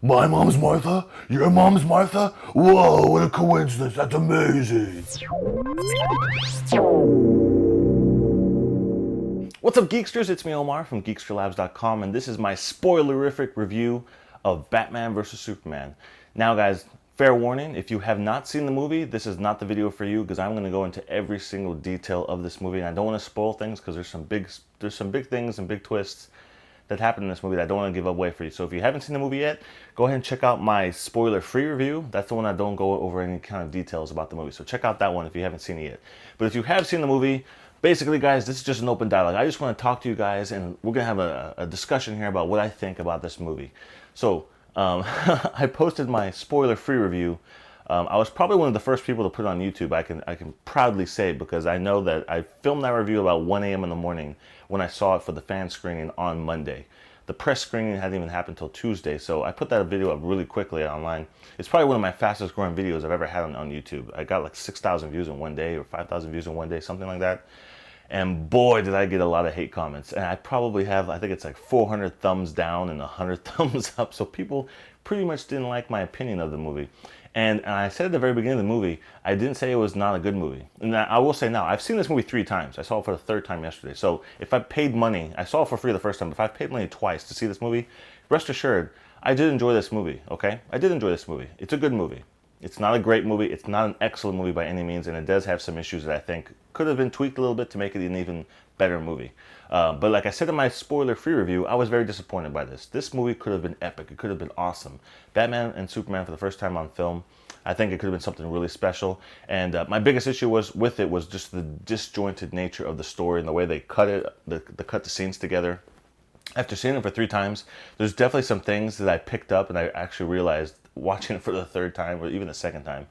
My mom's Martha? Your mom's Martha? Whoa, what a coincidence. That's amazing. What's up, Geeksters? It's me, Omar from GeeksterLabs.com, and this is my spoilerific review of Batman vs. Superman. Now, guys, fair warning, if you have not seen the movie, this is not the video for you, because I'm going to go into every single detail of this movie, and I don't want to spoil things, because there's some big things and big twists that happened in this movie that I don't want to give away for you. So if you haven't seen the movie yet, go ahead and check out my spoiler-free review. That's the one I don't go over any kind of details about the movie. So check out that one if you haven't seen it yet. But if you have seen the movie, basically, guys, this is just an open dialogue. I just want to talk to you guys, and we're going to have a discussion here about what I think about this movie. So I posted my spoiler-free review. I was probably one of the first people to put it on YouTube. I can proudly say, because I know that I filmed that review about 1 a.m. in the morning when I saw it for the fan screening on Monday. The press screening hadn't even happened until Tuesday, so I put that video up really quickly online. It's probably one of my fastest growing videos I've ever had on YouTube. I got like 6,000 views in one day or 5,000 views in one day, something like that. And boy, did I get a lot of hate comments. And I probably have, I think it's like 400 thumbs down and 100 thumbs up. So people pretty much didn't like my opinion of the movie. And I said at the very beginning of the movie, I didn't say it was not a good movie. And I will say now, I've seen this movie 3 times. I saw it for the 3rd time yesterday. So if I paid money, I saw it for free the first time, but if I've paid money twice to see this movie, rest assured, I did enjoy this movie, okay? I did enjoy this movie. It's a good movie. It's not a great movie. It's not an excellent movie by any means, and it does have some issues that I think could have been tweaked a little bit to make it an even better movie. But like I said in my spoiler-free review, I was very disappointed by this. This movie could have been epic. It could have been awesome. Batman and Superman for the first time on film. I think it could have been something really special. And my biggest issue with it was just the disjointed nature of the story and the way they cut it, cut the scenes together. After seeing it for 3 times, there's definitely some things that I picked up and I actually realized watching it for the 3rd time or even the 2nd time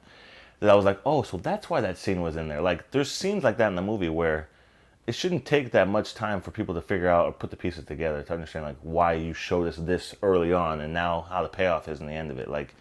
that I was like, oh, so that's why that scene was in there. Like, there's scenes like that in the movie where it shouldn't take that much time for people to figure out or put the pieces together to understand like why you showed us this early on and now how the payoff is in the end of it. Like,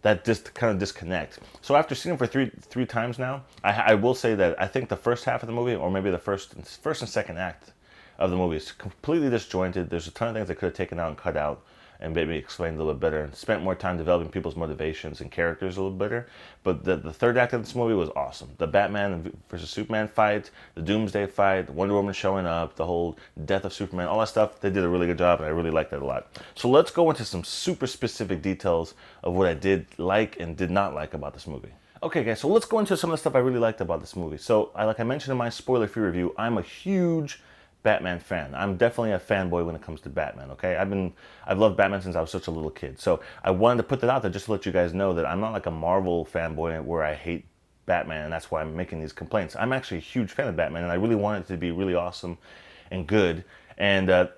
that just kind of disconnect. So after seeing it for three times now, I will say that I think the first half of the movie, or maybe the first and 2nd act of the movie, is completely disjointed. There's a ton of things they could have taken out and cut out and maybe explained a little bit better and spent more time developing people's motivations and characters a little better. But the 3rd act of this movie was awesome. The Batman versus Superman fight, the Doomsday fight, Wonder Woman showing up, the whole death of Superman, all that stuff, they did a really good job, and I really liked that a lot. So let's go into some super specific details of what I did like and did not like about this movie. Okay, guys, so let's go into some of the stuff I really liked about this movie. So, like I mentioned in my spoiler-free review, I'm a huge Batman fan. I'm definitely a fanboy when it comes to Batman, okay? I've loved Batman since I was such a little kid. So I wanted to put that out there just to let you guys know that I'm not like a Marvel fanboy where I hate Batman and that's why I'm making these complaints. I'm actually a huge fan of Batman and I really want it to be really awesome and good. And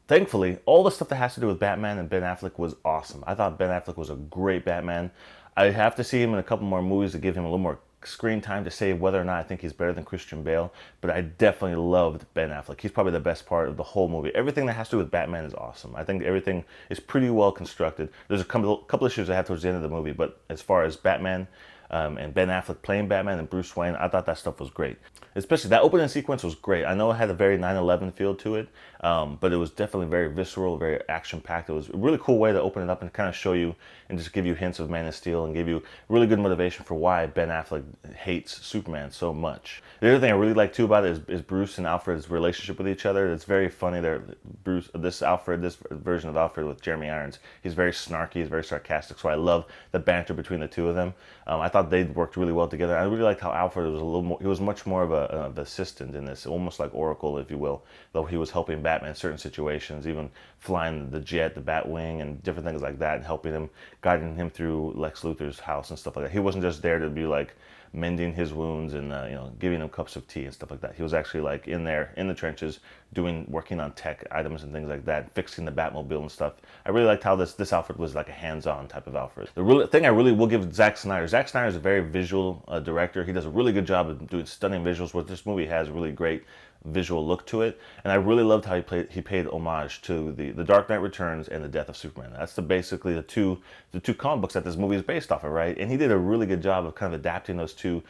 thankfully, all the stuff that has to do with Batman and Ben Affleck was awesome. I thought Ben Affleck was a great Batman. I have to see him in a couple more movies to give him a little more screen time to say whether or not I think he's better than Christian Bale, but I definitely loved Ben Affleck. He's probably the best part of the whole movie. Everything that has to do with Batman is awesome. I think everything is pretty well constructed. There's a couple issues I have towards the end of the movie, but as far as Batman and Ben Affleck playing Batman and Bruce Wayne, I thought that stuff was great. Especially that opening sequence was great. I know it had a very 9/11 feel to it, but it was definitely very visceral, very action-packed. It was a really cool way to open it up and kind of show you and just give you hints of Man of Steel and give you really good motivation for why Ben Affleck hates Superman so much. The other thing I really like too about it is Bruce and Alfred's relationship with each other. It's very funny. This version of Alfred with Jeremy Irons, he's very snarky, he's very sarcastic. So I love the banter between the two of them. I thought they worked really well together. I really liked how Alfred was a little more. He was much more of an assistant in this, almost like Oracle, if you will. Though he was helping Batman in certain situations, even flying the jet, the Batwing, and different things like that, and helping him, guiding him through Lex Luthor's house and stuff like that. He wasn't just there to be like mending his wounds and giving him cups of tea and stuff like that. He was actually like in there in the trenches working on tech items and things like that, fixing the Batmobile and stuff. I really liked how this Alfred was like a hands-on type of Alfred. The thing I really will give Zack Snyder is a very visual director. He does a really good job of doing stunning visuals. What this movie has really great visual look to it, and I really loved how he paid homage to the Dark Knight Returns and the Death of Superman. That's basically the two comic books that this movie is based off of, right? And he did a really good job of kind of adapting those two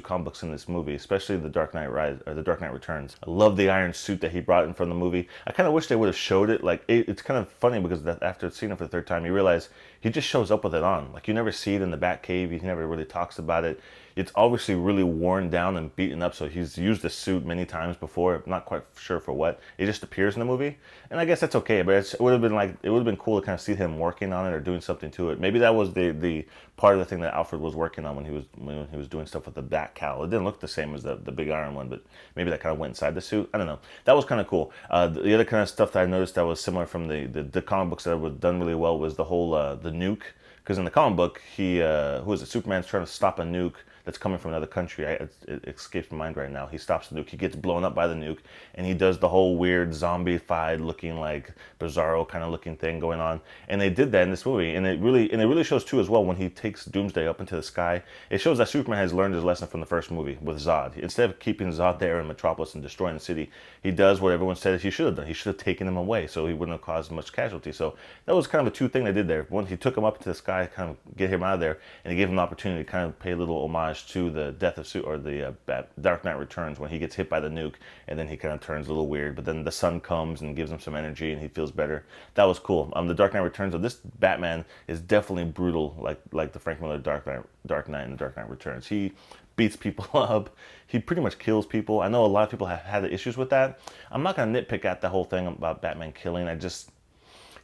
comic books in this movie, especially the Dark Knight Returns. I love the iron suit that he brought in from the movie. I kind of wish they would have showed it. Like it's kind of funny because after seeing it for the 3rd time, you realize he just shows up with it on. Like, you never see it in the Batcave. He never really talks about it. It's obviously really worn down and beaten up, so he's used the suit many times before. I'm not quite sure for what. It just appears in the movie, and I guess that's okay. But it would have been like, it would have been cool to kind of see him working on it or doing something to it. Maybe that was the part of the thing that Alfred was working on when he was doing stuff with the Bat Cowl. It didn't look the same as the big iron one, but maybe that kind of went inside the suit. I don't know. That was kind of cool. The other kind of stuff that I noticed that was similar from the comic books that was done really well was the whole the nuke. Because in the comic book, he who is it? Superman's trying to stop a nuke that's coming from another country. It escapes my mind right now. He stops the nuke. He gets blown up by the nuke, and he does the whole weird zombie-fied looking, like Bizarro kind of looking thing going on. And they did that in this movie, and it really shows too as well when he takes Doomsday up into the sky. It shows that Superman has learned his lesson from the first movie with Zod. Instead of keeping Zod there in Metropolis and destroying the city, he does what everyone said he should have done. He should have taken him away so he wouldn't have caused much casualty. So that was kind of a two thing they did there. One, he took him up into the sky, kind of get him out of there, and he gave him an opportunity to kind of pay a little homage to the death of the Dark Knight Returns, when he gets hit by the nuke and then he kind of turns a little weird, but then the sun comes and gives him some energy and he feels better. That was cool. The Dark Knight Returns of this Batman is definitely brutal, like the Frank Miller Dark Knight and the Dark Knight Returns. He beats people up. He pretty much kills people. I know a lot of people have had issues with that. I'm not going to nitpick at the whole thing about Batman killing.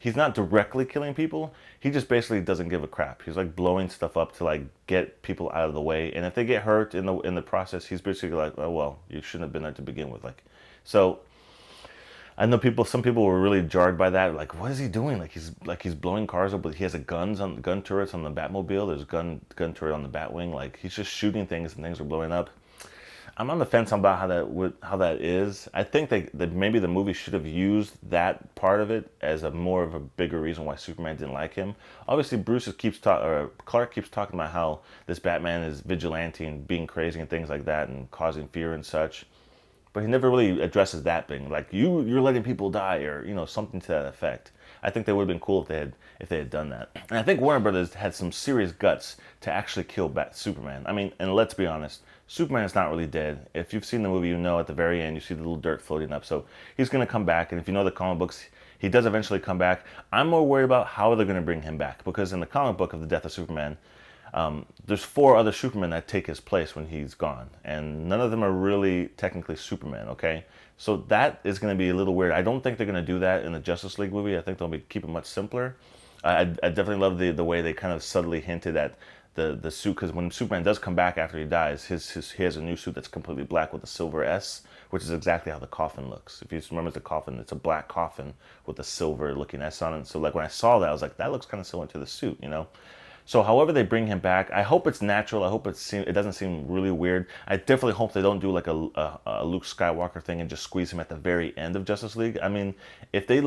He's not directly killing people. He just basically doesn't give a crap. He's like blowing stuff up to like get people out of the way. And if they get hurt in the process, he's basically like, oh well, you shouldn't have been there to begin with. Like, so I know some people were really jarred by that. Like, what is he doing? He's blowing cars up, but he has gun turrets on the Batmobile. There's gun turret on the Batwing. Like, he's just shooting things and things are blowing up. I'm on the fence about how that is. I think that maybe the movie should have used that part of it as more of a bigger reason why Superman didn't like him. Obviously, Clark keeps talking about how this Batman is vigilante and being crazy and things like that and causing fear and such. But he never really addresses that thing, like you're letting people die, or something to that effect. I think that would have been cool if they had done that. And I think Warner Brothers had some serious guts to actually kill Superman. I mean, and let's be honest, Superman is not really dead. If you've seen the movie, at the very end you see the little dirt floating up. So he's going to come back, and if you know the comic books, he does eventually come back. I'm more worried about how they're going to bring him back, because in the comic book of the death of Superman, there's 4 other Supermen that take his place when he's gone, and none of them are really technically Superman, okay? So that is going to be a little weird. I don't think they're going to do that in the Justice League movie. I think they'll keep it much simpler. I definitely love the way they kind of subtly hinted at the suit, because when Superman does come back after he dies, he has a new suit that's completely black with a silver S, which is exactly how the coffin looks. If you remember the coffin, it's a black coffin with a silver looking S on it. So like when I saw that, I was like, that looks kind of similar to the suit, So however they bring him back, I hope it's natural. I hope it doesn't seem really weird. I definitely hope they don't do like a Luke Skywalker thing and just squeeze him at the very end of Justice League. I mean, if they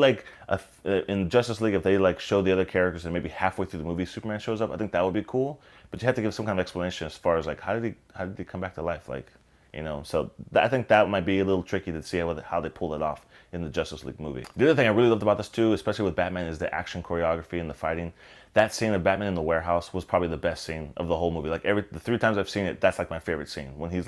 in Justice League, if they show the other characters and maybe halfway through the movie Superman shows up, I think that would be cool. But you have to give some kind of explanation as far as how did he come back to life? So I think that might be a little tricky to see how they pull it off in the Justice League movie. The other thing I really loved about this too, especially with Batman, is the action choreography and the fighting. That scene of Batman in the warehouse was probably the best scene of the whole movie. The 3 times I've seen it, that's my favorite scene, when he's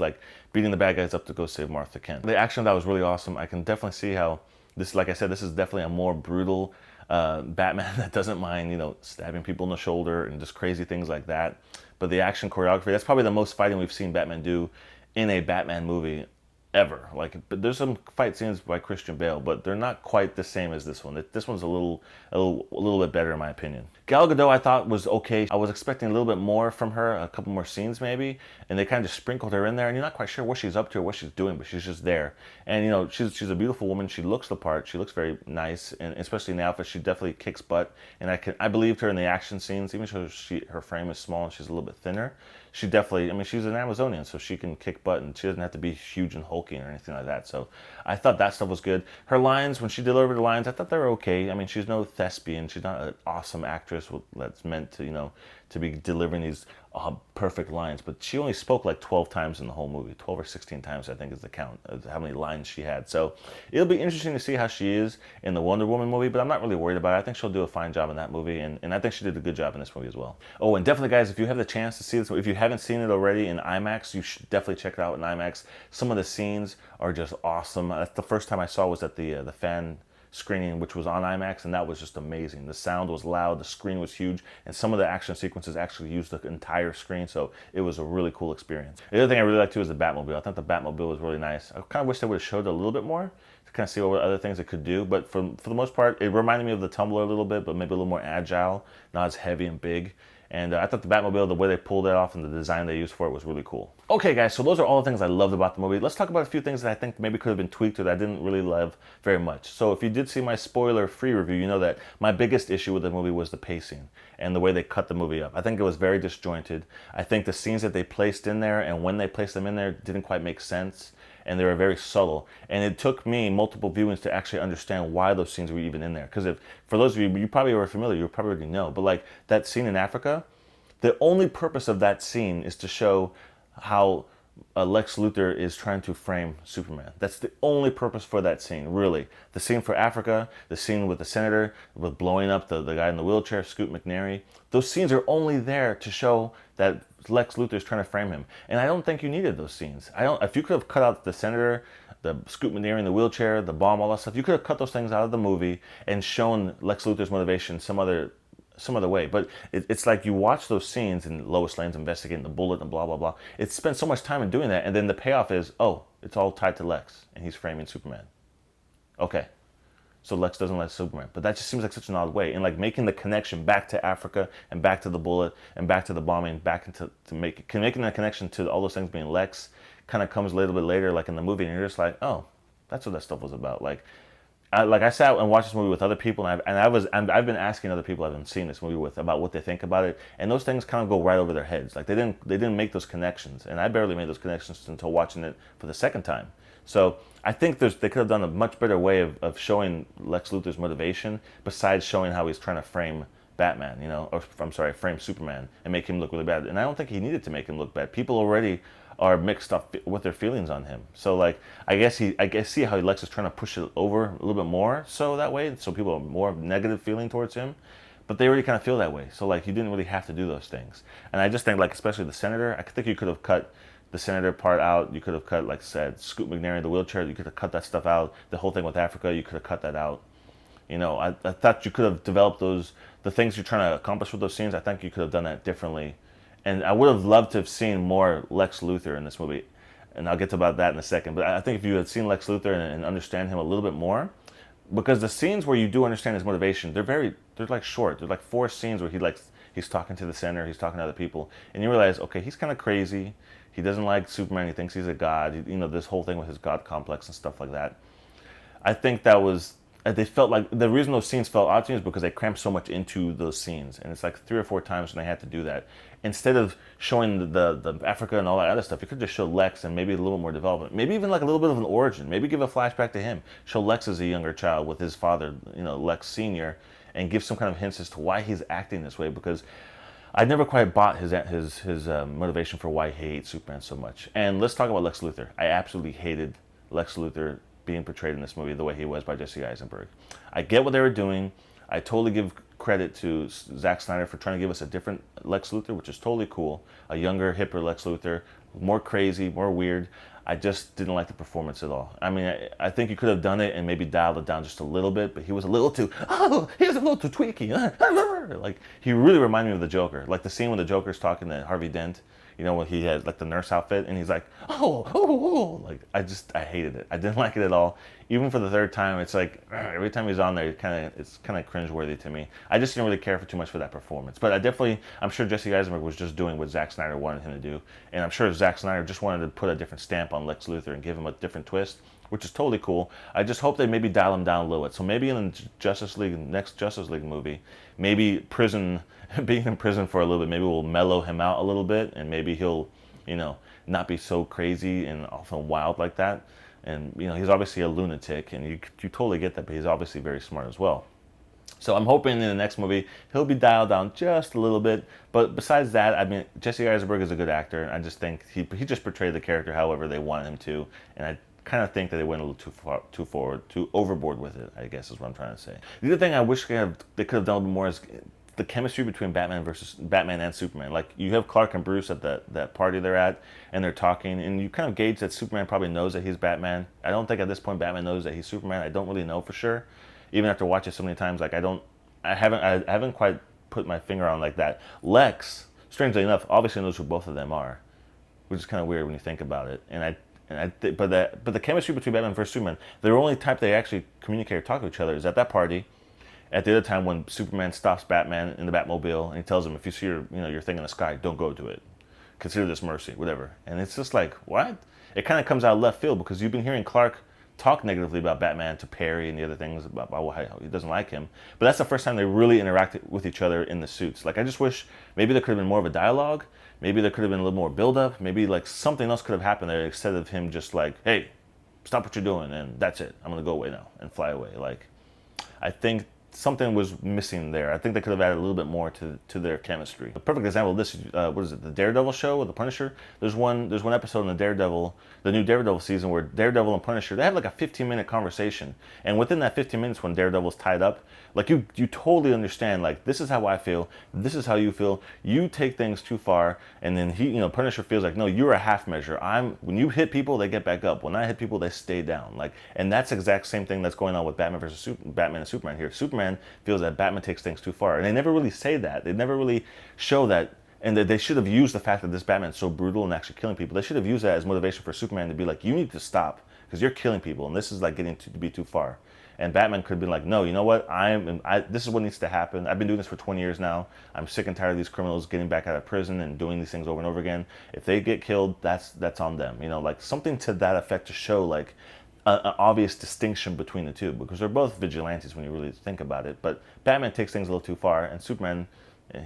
beating the bad guys up to go save Martha Kent. The action of that was really awesome. I can definitely see how this, like I said, this is definitely a more brutal Batman that doesn't mind, stabbing people in the shoulder and just crazy things like that. But the action choreography, that's probably the most fighting we've seen Batman do in a Batman movie ever. But there's some fight scenes by Christian Bale, but they're not quite the same as this one. This one's a little bit better in my opinion. Gal Gadot I thought was okay. I was expecting a little bit more from her, a couple more scenes maybe, and they kind of just sprinkled her in there, and you're not quite sure what she's up to or what she's doing, but she's just there. And she's a beautiful woman. She looks the part. She looks very nice, and especially in the outfit, she definitely kicks butt. And I believed her in the action scenes, even though her frame is small and she's a little bit thinner. She definitely, she's an Amazonian, so she can kick butt, and she doesn't have to be huge and hulking or anything like that. So I thought that stuff was good. Her lines, when she delivered the lines, I thought they were okay. She's no thespian. She's not an awesome actress that's meant to be delivering these perfect lines. But she only spoke 12 times in the whole movie. 12 or 16 times, I think, is the count of how many lines she had. So it'll be interesting to see how she is in the Wonder Woman movie, but I'm not really worried about it. I think she'll do a fine job in that movie, and I think she did a good job in this movie as well. Oh, and definitely, guys, if you have the chance to see this, if you haven't seen it already in IMAX, you should definitely check it out in IMAX. Some of the scenes are just awesome. That's the first time I saw was at the fan screening, which was on IMAX, and that was just amazing. The sound was loud, the screen was huge, and some of the action sequences actually used the entire screen, so it was a really cool experience. The other thing I really liked too is the Batmobile. I thought the Batmobile was really nice. I kind of wish they would have showed it a little bit more to kind of see what other things it could do, but for the most part, it reminded me of the Tumbler a little bit, but maybe a little more agile, not as heavy and big. And I thought the Batmobile, the way they pulled it off and the design they used for it was really cool. Okay guys, so those are all the things I loved about the movie. Let's talk about a few things that I think maybe could have been tweaked or that I didn't really love very much. So if you did see my spoiler-free review, you know that my biggest issue with the movie was the pacing and the way they cut the movie up. I think it was very disjointed. I think the scenes that they placed in there and when they placed them in there didn't quite make sense, and they were very subtle. And it took me multiple viewings to actually understand why those scenes were even in there. Because if, for those of you, you probably were familiar, you probably already know, but like that scene in Africa, the only purpose of that scene is to show how Lex Luthor is trying to frame Superman. That's the only purpose for that scene, really. The scene for Africa, the scene with the senator, with blowing up the guy in the wheelchair, Scoot McNairy, those scenes are only there to show that Lex Luthor is trying to frame him. And I don't think you needed those scenes. If you could have cut out the senator, the Scoot McNairy in the wheelchair, the bomb, all that stuff, you could have cut those things out of the movie and shown Lex Luthor's motivation some other way. But it's like you watch those scenes and Lois Lane's investigating the bullet and blah blah blah. It spent so much time in doing that, and then the payoff is, oh, it's all tied to Lex and he's framing Superman. Okay, so Lex doesn't like Superman, but that just seems like such an odd way. And like making the connection back to Africa and back to the bullet and back to the bombing, back into making that connection to all those things being Lex kind of comes a little bit later, like in the movie, and you're just like, oh, that's what that stuff was about. Like I sat and watched this movie with other people, and I've been asking other people I've been seeing this movie with about what they think about it, and those things kind of go right over their heads. Like they didn't make those connections, and I barely made those connections until watching it for the second time. So I think they could have done a much better way of showing Lex Luthor's motivation besides showing how he's trying to frame Batman, you know, or I'm sorry, frame Superman and make him look really bad. And I don't think he needed to make him look bad. People already are mixed up with their feelings on him. So like, I guess see how Lex is trying to push it over a little bit more so that way, so people are more negative feeling towards him. But they already kind of feel that way. So like, you didn't really have to do those things. And I just think like, especially the senator, I think you could have cut the senator part out. You could have cut, like I said, Scoot McNairy in the wheelchair. You could have cut that stuff out. The whole thing with Africa, you could have cut that out. You know, I thought you could have developed the things you're trying to accomplish with those scenes. I think you could have done that differently. And I would have loved to have seen more Lex Luthor in this movie. And I'll get to about that in a second. But I think if you had seen Lex Luthor and understand him a little bit more, because the scenes where you do understand his motivation, they're like short. There's like 4 scenes where he's talking to the senator, he's talking to other people, and you realize, okay, he's kind of crazy. He doesn't like Superman. He thinks he's a god. You know, this whole thing with his god complex and stuff like that. I think that was, they felt like, the reason those scenes felt odd to me is because they crammed so much into those scenes. And it's like 3 or 4 times when they had to do that. Instead of showing the Africa and all that other stuff, you could just show Lex and maybe a little more development. Maybe even like a little bit of an origin. Maybe give a flashback to him. Show Lex as a younger child with his father, you know, Lex Sr., and give some kind of hints as to why he's acting this way, because I never quite bought his motivation for why he hates Superman so much. And let's talk about Lex Luthor. I absolutely hated Lex Luthor being portrayed in this movie the way he was by Jesse Eisenberg. I get what they were doing. I totally give credit to Zack Snyder for trying to give us a different Lex Luthor, which is totally cool. A younger, hipper Lex Luthor, more crazy, more weird. I just didn't like the performance at all. I mean, I think you could have done it and maybe dialed it down just a little bit, but he was a little too tweaky. Like, he really reminded me of the Joker. Like the scene when the Joker's talking to Harvey Dent, you know, when he had like the nurse outfit and he's like, like, I hated it. I didn't like it at all. Even for the 3rd time, it's like, every time he's on there, it's kind of cringeworthy to me. I just didn't really care for too much for that performance. But I'm sure Jesse Eisenberg was just doing what Zack Snyder wanted him to do. And I'm sure Zack Snyder just wanted to put a different stamp on Lex Luthor and give him a different twist, which is totally cool. I just hope they maybe dial him down a little bit. So maybe in the next Justice League movie, maybe being in prison for a little bit, maybe we'll mellow him out a little bit, and maybe he'll, you know, not be so crazy and often wild like that. And, you know, he's obviously a lunatic, and you totally get that, but he's obviously very smart as well. So I'm hoping in the next movie, he'll be dialed down just a little bit. But besides that, I mean, Jesse Eisenberg is a good actor, and I just think he just portrayed the character however they wanted him to. And I kind of think that they went a little too overboard with it, I guess is what I'm trying to say. The other thing I wish they could have done more is the chemistry between Batman and Superman. Like, you have Clark and Bruce at that party they're at, and they're talking, and you kind of gauge that Superman probably knows that he's Batman. I don't think at this point Batman knows that he's Superman. I don't really know for sure. even after watching it so many times, like I haven't quite put my finger on like that. Lex, strangely enough, obviously knows who both of them are, which is kind of weird when you think about it. But the chemistry between Batman versus Superman, the only type they actually communicate or talk to each other is at that party. At the other time when Superman stops Batman in the Batmobile and he tells him, if you see your thing in the sky, don't go to it. Consider this mercy, whatever. And it's just like, what? It kind of comes out of left field because you've been hearing Clark talk negatively about Batman to Perry and the other things about how he doesn't like him. But that's the first time they really interacted with each other in the suits. Like, I just wish maybe there could have been more of a dialogue. Maybe there could have been a little more build-up. Maybe like something else could have happened there instead of him just like, hey, stop what you're doing and that's it. I'm gonna go away now and fly away. Like, I think something was missing there. I think they could have added a little bit more to their chemistry. A perfect example of this, what is it, the Daredevil show with the Punisher? There's one episode in the new Daredevil season where Daredevil and Punisher, they have like a 15-minute conversation. And within that 15 minutes when Daredevil's tied up, like you totally understand, like, this is how I feel, this is how you feel, you take things too far, and then Punisher feels like, no, you're a half measure. When you hit people, they get back up. When I hit people, they stay down. Like, and that's the exact same thing that's going on with Batman and Superman here. Superman feels that Batman takes things too far. And they never really say that. They never really show that. And that they should have used the fact that this Batman's so brutal and actually killing people. They should have used that as motivation for Superman to be like, you need to stop because you're killing people and this is like getting to be too far. And Batman could have been like, no, you know what? This is what needs to happen. I've been doing this for 20 years now. I'm sick and tired of these criminals getting back out of prison and doing these things over and over again. If they get killed, that's on them. Like something to that effect to show like an obvious distinction between the two, because they're both vigilantes when you really think about it. But Batman takes things a little too far, and Superman,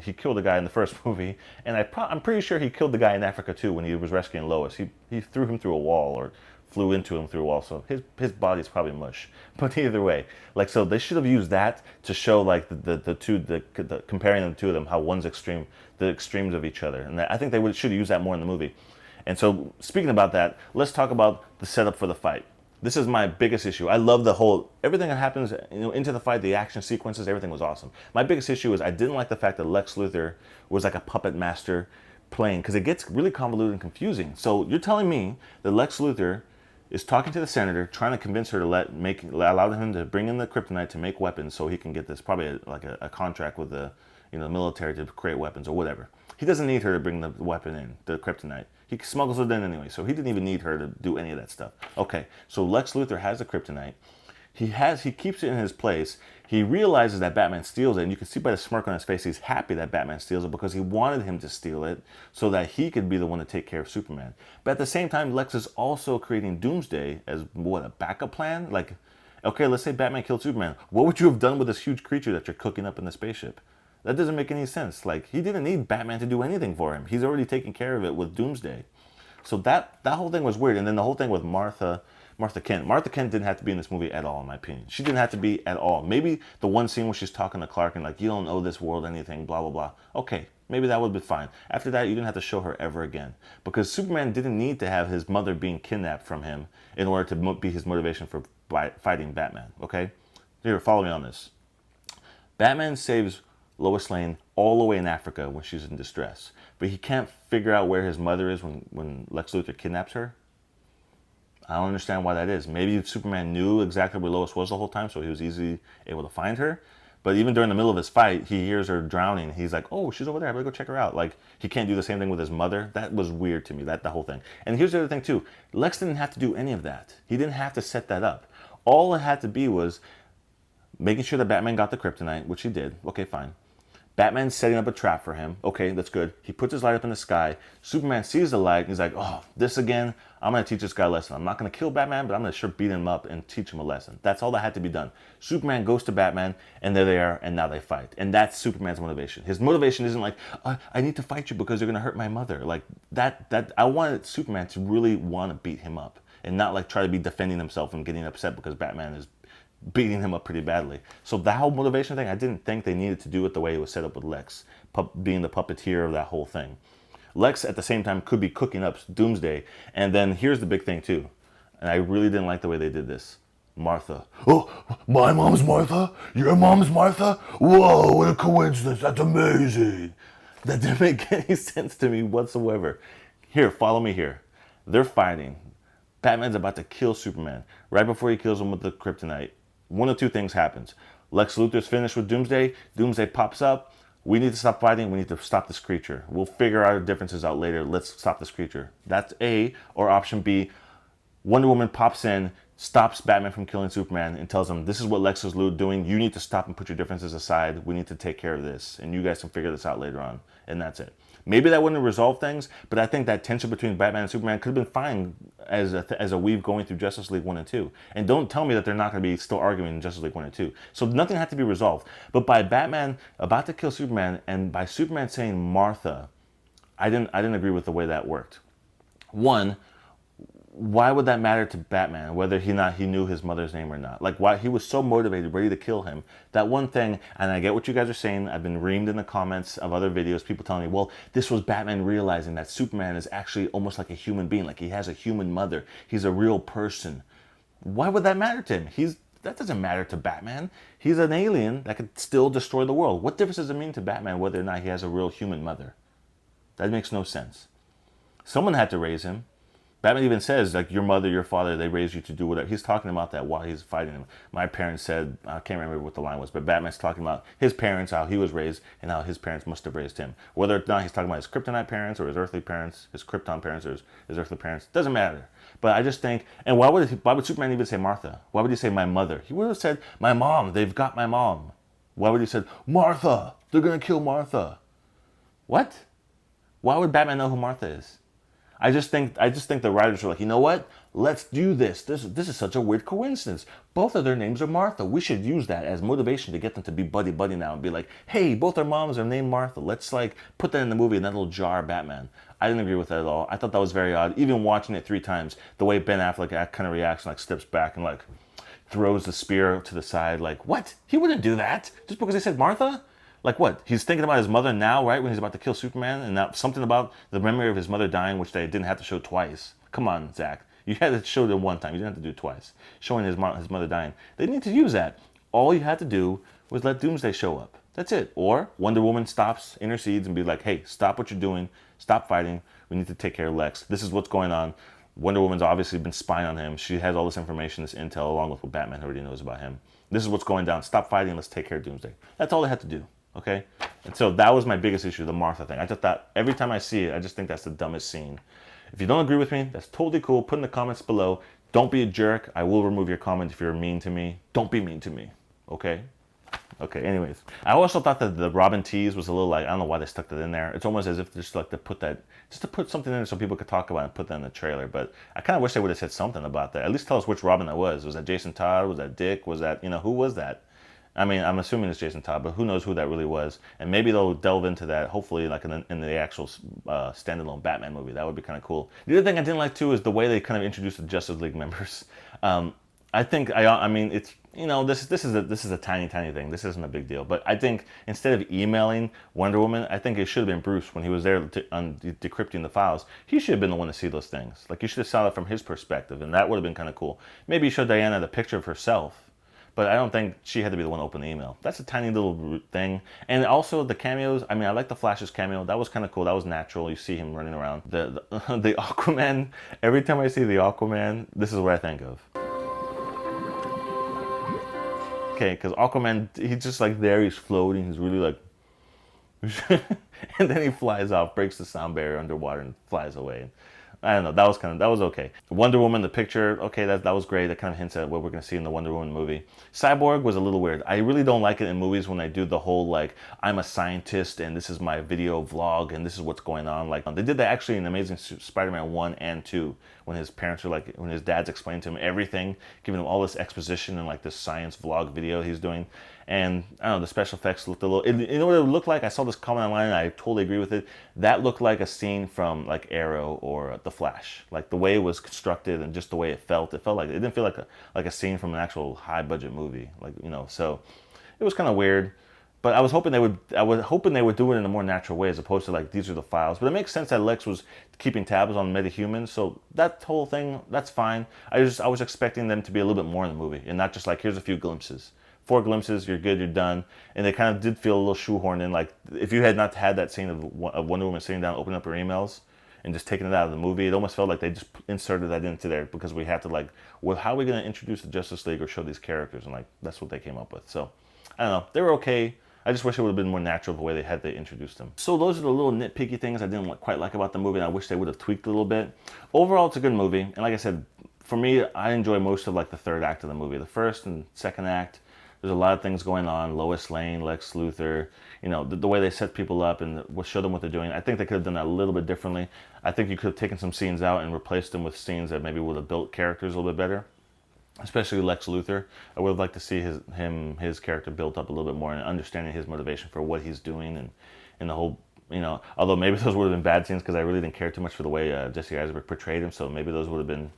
he killed a guy in the first movie, and I'm pretty sure he killed the guy in Africa too when he was rescuing Lois. He threw him through a wall or flew into him through a wall, so his body's probably mush. But either way, like, so they should have used that to show like the comparing the two of them, how one's extreme, the extremes of each other, and I think they should have used that more in the movie. And so speaking about that, let's talk about the setup for the fight. This is my biggest issue. I love everything that happens, into the fight, the action sequences, everything was awesome. My biggest issue is I didn't like the fact that Lex Luthor was like a puppet master playing, because it gets really convoluted and confusing. So you're telling me that Lex Luthor is talking to the senator, trying to convince her to allow him to bring in the kryptonite to make weapons so he can get this, probably like a contract with the military to create weapons or whatever. He doesn't need her to bring the weapon in, the kryptonite. He smuggles it in anyway, so he didn't even need her to do any of that stuff. Okay, so Lex Luthor has the kryptonite. He keeps it in his place. He realizes that Batman steals it, and you can see by the smirk on his face, he's happy that Batman steals it because he wanted him to steal it so that he could be the one to take care of Superman. But at the same time, Lex is also creating Doomsday as, what, a backup plan? Like, okay, let's say Batman killed Superman. What would you have done with this huge creature that you're cooking up in the spaceship? That doesn't make any sense. Like, he didn't need Batman to do anything for him. He's already taken care of it with Doomsday. So that whole thing was weird. And then the whole thing with Martha Kent. Martha Kent didn't have to be in this movie at all, in my opinion. She didn't have to be at all. Maybe the one scene where she's talking to Clark and like, you don't owe this world anything, blah, blah, blah. Okay, maybe that would be fine. After that, you didn't have to show her ever again. Because Superman didn't need to have his mother being kidnapped from him in order to be his motivation for fighting Batman, okay? Here, follow me on this. Batman saves Lois Lane all the way in Africa when she's in distress. But he can't figure out where his mother is when Lex Luthor kidnaps her. I don't understand why that is. Maybe Superman knew exactly where Lois was the whole time, so he was easily able to find her. But even during the middle of his fight, he hears her drowning. He's like, oh, she's over there. I better go check her out. Like, he can't do the same thing with his mother. That was weird to me, the whole thing. And here's the other thing, too. Lex didn't have to do any of that. He didn't have to set that up. All it had to be was making sure that Batman got the kryptonite, which he did. Okay, fine. Batman's setting up a trap for him. Okay, that's good. He puts his light up in the sky. Superman sees the light and he's like, oh, this again? I'm going to teach this guy a lesson. I'm not going to kill Batman, but I'm going to sure beat him up and teach him a lesson. That's all that had to be done. Superman goes to Batman, and there they are, and now they fight. And that's Superman's motivation. His motivation isn't like, I need to fight you because you're going to hurt my mother. Like, I wanted Superman to really want to beat him up and not like try to be defending himself and getting upset because Batman is beating him up pretty badly. So that whole motivation thing, I didn't think they needed to do it the way it was set up with Lex, being the puppeteer of that whole thing. Lex, at the same time, could be cooking up Doomsday. And then here's the big thing, too. And I really didn't like the way they did this. Martha. Oh, my mom's Martha? Your mom's Martha? Whoa, what a coincidence. That's amazing. That didn't make any sense to me whatsoever. Here, follow me here. They're fighting. Batman's about to kill Superman. Right before he kills him with the kryptonite, one of two things happens. Lex Luthor's finished with Doomsday. Doomsday pops up. We need to stop fighting. We need to stop this creature. We'll figure our differences out later. Let's stop this creature. That's A. Or option B, Wonder Woman pops in, stops Batman from killing Superman, and tells him, this is what Lex Luthor doing. You need to stop and put your differences aside. We need to take care of this. And you guys can figure this out later on. And that's it. Maybe that wouldn't have resolved things, but I think that tension between Batman and Superman could have been fine as a weave going through Justice League 1 and 2. And don't tell me that they're not going to be still arguing in Justice League 1 and 2. So nothing had to be resolved. But by Batman about to kill Superman, and by Superman saying Martha, I didn't agree with the way that worked. One, why would that matter to Batman, whether he knew his mother's name or not? Like, why he was so motivated, ready to kill him. That one thing, and I get what you guys are saying. I've been reamed in the comments of other videos, people telling me, well, this was Batman realizing that Superman is actually almost like a human being, like he has a human mother. He's a real person. Why would that matter to him? That doesn't matter to Batman. He's an alien that could still destroy the world. What difference does it mean to Batman whether or not he has a real human mother? That makes no sense. Someone had to raise him. Batman even says, like, your mother, your father, they raised you to do whatever. He's talking about that while he's fighting him. My parents said, I can't remember what the line was, but Batman's talking about his parents, how he was raised, and how his parents must have raised him. Whether or not he's talking about his kryptonite parents or his earthly parents, his Krypton parents or his earthly parents, doesn't matter. But I just think, and why would Superman even say Martha? Why would he say my mother? He would have said, my mom, they've got my mom. Why would he say, Martha, they're going to kill Martha? What? Why would Batman know who Martha is? I just think the writers were like, you know what? Let's do this. This is such a weird coincidence. Both of their names are Martha. We should use that as motivation to get them to be buddy now and be like, hey, both our moms are named Martha. Let's like put that in the movie and that'll jar Batman. I didn't agree with that at all. I thought that was very odd. Even watching it 3 times, the way Ben Affleck kind of reacts and like steps back and like throws the spear to the side, like, what? He wouldn't do that just because they said Martha? Like what? He's thinking about his mother now, right? When he's about to kill Superman, and now something about the memory of his mother dying, which they didn't have to show twice. Come on, Zach. You had to show it one time. You didn't have to do it twice. Showing his mother dying. They need to use that. All you had to do was let Doomsday show up. That's it. Or Wonder Woman stops, intercedes, and be like, hey, stop what you're doing. Stop fighting. We need to take care of Lex. This is what's going on. Wonder Woman's obviously been spying on him. She has all this information, this intel, along with what Batman already knows about him. This is what's going down. Stop fighting. Let's take care of Doomsday. That's all they had to do. Okay? And so that was my biggest issue, the Martha thing. I just thought, every time I see it, I just think that's the dumbest scene. If you don't agree with me, that's totally cool. Put in the comments below. Don't be a jerk. I will remove your comment if you're mean to me. Don't be mean to me. Okay? Okay, anyways. I also thought that the Robin tease was a little like, I don't know why they stuck that in there. It's almost as if just like to put that, just to put something in there so people could talk about it and put that in the trailer. But I kind of wish they would have said something about that. At least tell us which Robin that was. Was that Jason Todd? Was that Dick? Was that, who was that? I mean, I'm assuming it's Jason Todd, but who knows who that really was. And maybe they'll delve into that, hopefully, like in the actual standalone Batman movie. That would be kind of cool. The other thing I didn't like, too, is the way they kind of introduced the Justice League members. I think, I mean, it's, this is a tiny thing. This isn't a big deal. But I think instead of emailing Wonder Woman, I think it should have been Bruce when he was there decrypting the files. He should have been the one to see those things. Like, you should have saw it from his perspective, and that would have been kind of cool. Maybe you showed Diana the picture of herself. But I don't think she had to be the one to open the email. That's a tiny little thing. And also the cameos, I mean, I like the Flash's cameo. That was kind of cool. That was natural. You see him running around. The Aquaman, every time I see the Aquaman, this is what I think of. Okay, because Aquaman, he's just like there, he's floating, he's really like... and then he flies off, breaks the sound barrier underwater and flies away. I don't know, that was okay. Wonder Woman, the picture, okay, that was great. That kind of hints at what we're going to see in the Wonder Woman movie. Cyborg was a little weird. I really don't like it in movies when they do the whole, like, I'm a scientist and this is my video vlog and this is what's going on. Like, they did that actually in Amazing Spider-Man 1 and 2 when his parents were like, when his dad's explaining to him everything, giving him all this exposition and like this science vlog video he's doing. And I don't know, the special effects looked a little, you know what it looked like? I saw this comment online and I totally agree with it. That looked like a scene from like Arrow or The Flash. Like the way it was constructed and just the way it felt like, it didn't feel like a scene from an actual high budget movie. Like, so it was kind of weird. But I was hoping they would do it in a more natural way as opposed to like, these are the files. But it makes sense that Lex was keeping tabs on metahumans. So that whole thing, that's fine. I was expecting them to be a little bit more in the movie and not just like, here's a few glimpses. 4 glimpses, you're good, you're done. And they kind of did feel a little shoehorned in. Like, if you had not had that scene of Wonder Woman sitting down, opening up her emails, and just taking it out of the movie. It almost felt like they just inserted that into there because we had to like, well, how are we going to introduce the Justice League or show these characters? And like, that's what they came up with. So I don't know. They were okay. I just wish it would have been more natural the way they had to introduce them. So those are the little nitpicky things I didn't quite like about the movie, and I wish they would have tweaked a little bit. Overall, it's a good movie, and like I said, for me, I enjoy most of like the third act of the movie. The first and second act, there's a lot of things going on. Lois Lane, Lex Luthor, you know, the way they set people up and show them what they're doing. I think they could have done that a little bit differently. I think you could have taken some scenes out and replaced them with scenes that maybe would have built characters a little bit better. Especially Lex Luthor. I would have liked to see his character built up a little bit more and understanding his motivation for what he's doing and the whole, you know, although maybe those would have been bad scenes because I really didn't care too much for the way SrJaZk portrayed him, so maybe those would have been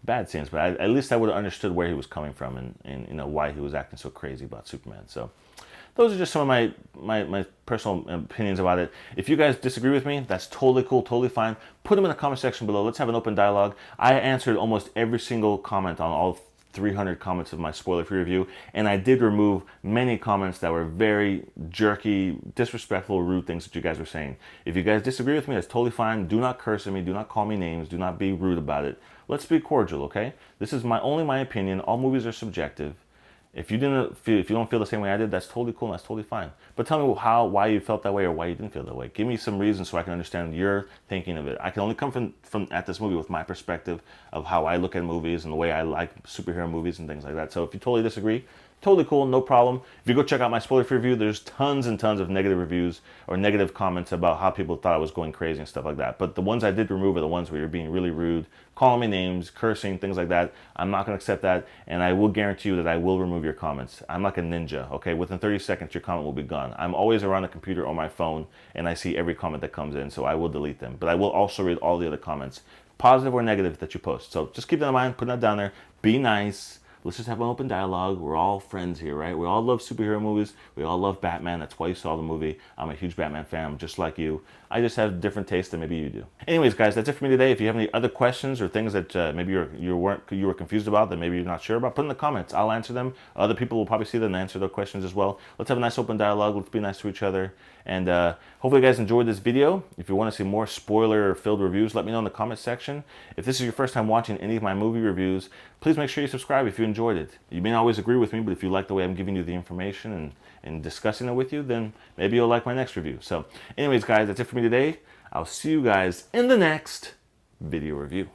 bad scenes, but at least I would have understood where he was coming from and you know, why he was acting so crazy about Superman. So those are just some of my personal opinions about it. If you guys disagree with me, that's totally cool, totally fine. Put them in the comment section below. Let's have an open dialogue. I answered almost every single comment on all 300 comments of my spoiler-free review, and I did remove many comments that were very jerky, disrespectful, rude things that you guys were saying. If you guys disagree with me, that's totally fine. Do not curse at me. Do not call me names. Do not be rude about it. Let's be cordial, okay? This is only my opinion. All movies are subjective. If you don't feel the same way I did, that's totally cool and that's totally fine. But tell me why you felt that way or why you didn't feel that way. Give me some reasons so I can understand your thinking of it. I can only come from at this movie with my perspective of how I look at movies and the way I like superhero movies and things like that. So if you totally disagree, totally cool, no problem. If you go check out my spoiler-free review, there's tons and tons of negative reviews or negative comments about how people thought I was going crazy and stuff like that. But the ones I did remove are the ones where you're being really rude, calling me names, cursing, things like that. I'm not going to accept that, and I will guarantee you that I will remove your comments. I'm like a ninja, okay? Within 30 seconds, your comment will be gone. I'm always around the computer or my phone, and I see every comment that comes in, so I will delete them. But I will also read all the other comments, positive or negative, that you post. So just keep that in mind, put that down there. Be nice. Let's just have an open dialogue. We're all friends here, right? We all love superhero movies. We all love Batman. That's why you saw the movie. I'm a huge Batman fan, just like you. I just have different tastes than maybe you do. Anyways, guys, that's it for me today. If you have any other questions or things that maybe you were confused about, that maybe you're not sure about, put in the comments. I'll answer them. Other people will probably see them and answer their questions as well. Let's have a nice open dialogue. Let's be nice to each other. And hopefully you guys enjoyed this video. If you want to see more spoiler-filled reviews, let me know in the comment section. If this is your first time watching any of my movie reviews, please make sure you subscribe if you enjoyed it. You may not always agree with me, but if you like the way I'm giving you the information and discussing it with you, then maybe you'll like my next review. So anyways, guys, that's it for me today. I'll see you guys in the next video review.